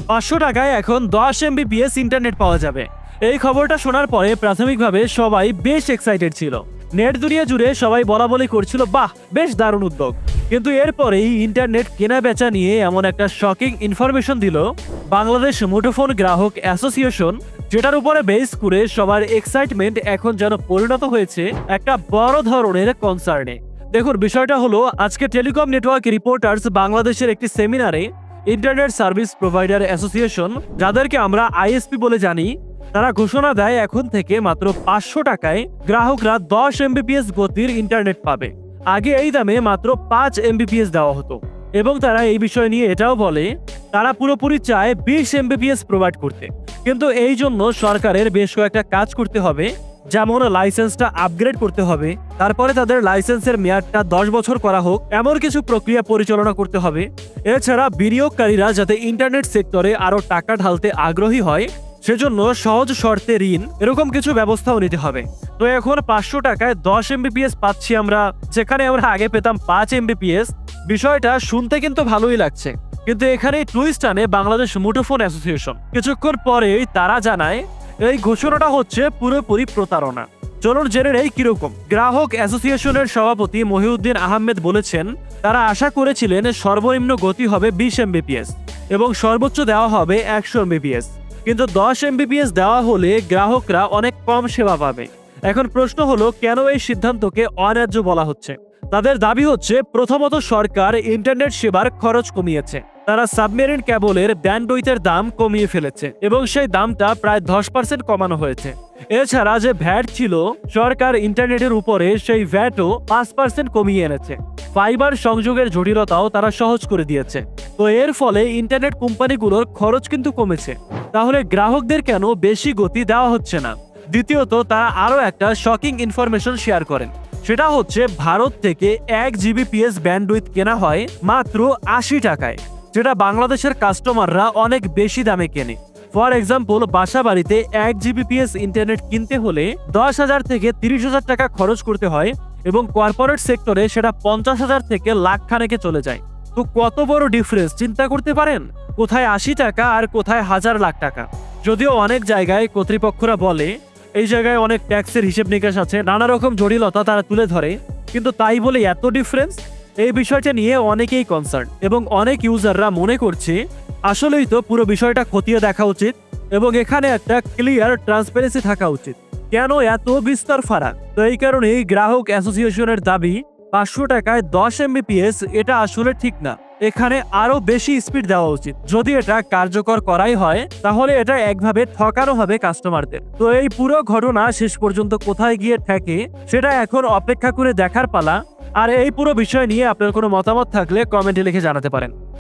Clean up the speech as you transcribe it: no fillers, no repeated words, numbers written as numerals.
500 টাকায় এখন 10 MBps internet পাওয়া যাবে। এই খবরটা শোনার পরে প্রাথমিকভাবে সবাই বেশ এক্সাইটেড ছিল। নেট দুনিয়া জুড়ে সবাই বলাবলি করছিল, বাহ বেশ দারুণ উদ্যোগ। কিন্তু এরপরেই ইন্টারনেট কেনা বেচা নিয়ে এমন একটা শকিং ইনফরমেশন দিল বাংলাদেশ মুঠোফোন গ্রাহক অ্যাসোসিয়েশন, যেটার উপরে বেস করে সবার এক্সাইটমেন্ট এখন যেন পরিণত হয়েছে একটা বড় ধরনের কনসার্নে। দেখুন, বিষয়টা হলো, আজকে টেলিকম নেটওয়ার্ক রিপোর্টার্স বাংলাদেশের একটি সেমিনারে ইন্টারনেট সার্ভিস প্রোভাইডার অ্যাসোসিয়েশন, যাদেরকে আমরা আইএসপি বলে জানি, তারা ঘোষণা দেয় এখন থেকে মাত্র 500 টাকায় গ্রাহকরা 10 MBps গতির ইন্টারনেট পাবে। আগে এই দামে মাত্র 5 MBps দেওয়া হতো। এবং তারা এই বিষয় নিয়ে এটাও বলে তারা পুরোপুরি চায় 20 MBps প্রোভাইড করতে। কিন্তু এই জন্য সরকারের বেশ কয়েকটা কাজ করতে হবে, যেমন লাইসেন্সটা আপগ্রেড করতে হবে, তারপরে তাদের লাইসেন্সের মেয়াদটা 10 বছর করা হোক, এমন কিছু প্রক্রিয়া পরিচালনা করতে হবে। এছাড়া বিনিয়োগকারীরা যাতে ইন্টারনেট সেক্টরে আরো টাকা ঢালতে আগ্রহী হয়, সেজন্য সহজ শর্তে ঋণ, এরকম কিছু ব্যবস্থাও নিতে হবে। তো এখন 500 টাকায় 10 MBps পাচ্ছি আমরা, যেখানে আমরা আগে পেতাম 5 MBps। বিষয়টা শুনতে কিন্তু ভালোই লাগছে, কিন্তু এখানে টুইস্ট আনে বাংলাদেশ মুঠোফোন অ্যাসোসিয়েশন। কিছুক্ষণ পরেই তারা জানায় এই ঘোষণাটা হচ্ছে পুরোপুরি প্রতারণা। চলুন জেনে নেই কিরকম। গ্রাহক অ্যাসোসিয়েশনের সভাপতি মহিউদ্দিন আহমেদ বলেছেন, তারা আশা করেছিলেন সর্বনিম্ন গতি হবে 20 MBps এবং সর্বোচ্চ দেওয়া হবে 100 MBps, কিন্তু 10 MBps দেওয়া হলে গ্রাহকরা অনেক কম সেবা পাবে। এখন প্রশ্ন হলো, কেন এই সিদ্ধান্তকে অন্যায্য বলা হচ্ছে? তাদের দাবি হচ্ছে, প্রথমত সরকার ইন্টারনেট সেবার খরচ কমিয়েছে। তারা সাবমেরিন কেবলের ব্যান্ডউইথের দাম কমিয়ে ফেলেছে এবং সেই দামটা প্রায় 10% কমানো হয়েছে। এছাড়া যে ভ্যাট ছিল, সরকার ইন্টারনেটের উপরে সেই ভ্যাটও 5% কমিয়ে এনেছে। ফাইবার সংযোগের জটিলতাও তারা সহজ করে দিয়েছে। তো এর ফলে ইন্টারনেট কোম্পানিগুলোর খরচ কিন্তু কমেছে। তাহলে গ্রাহকদের কেন বেশি গতি দেওয়া হচ্ছে না? দ্বিতীয়ত, তারা আরো একটা শকিং ইনফরমেশন শেয়ার করেন। সেটা হচ্ছে, ভারত থেকে 1 Gbps ব্যান্ডউইথ কেনা হয় মাত্র 80 টাকায়, যেটা বাংলাদেশের কাস্টমাররা অনেক বেশি দামে কেনে। ফর এক্সাম্পল, বাসা বাড়িতে 1 Gbps ইন্টারনেট কিনতে হলে 10,000 থেকে 30,000 টাকা খরচ করতে হয় এবং কর্পোরেট সেক্টরে সেটা 50,000 থেকে লাখ খানেকে চলে যায়। তো কত বড় ডিফারেন্স চিন্তা করতে পারেন? কোথায় 80 টাকা আর কোথায় হাজার লাখ টাকা। যদিও অনেক জায়গায় কর্তৃপক্ষরা বলে এই জায়গায় অনেক ট্যাক্সের হিসেব নিকাশ আছে, নানা রকম জটিলতা তারা তুলে ধরে, কিন্তু তাই বলে এত ডিফারেন্স? এই বিষয়টা নিয়ে অনেকেই কনসার্ন এবং অনেক ইউজাররা মনে করছে আসলেই তো পুরো বিষয়টা খতিয়ে দেখা উচিত এবং এখানে একটা ক্লিয়ার ট্রান্সপারেন্সি থাকা উচিত। কেন এত বিস্তর ফারাক? তো এই কারণেই গ্রাহক অ্যাসোসিয়েশনের দাবি, 500 টাকায় 10 MBps এটা আসলে ঠিক না। এখানে আরো বেশি স্পিড দেওয়া উচিত। যদি এটা কার্যকর করাই হয়, তাহলে এটা একভাবে ঠকানো হবে কাস্টমারদের। তো এই পুরো ঘটনা শেষ পর্যন্ত কোথায় গিয়ে ঠেকে, সেটা এখন অপেক্ষা করে দেখার পালা। আর এই পুরো বিষয় নিয়ে আপনার কোনো মতামত থাকলে কমেন্টে লিখে জানাতে পারেন।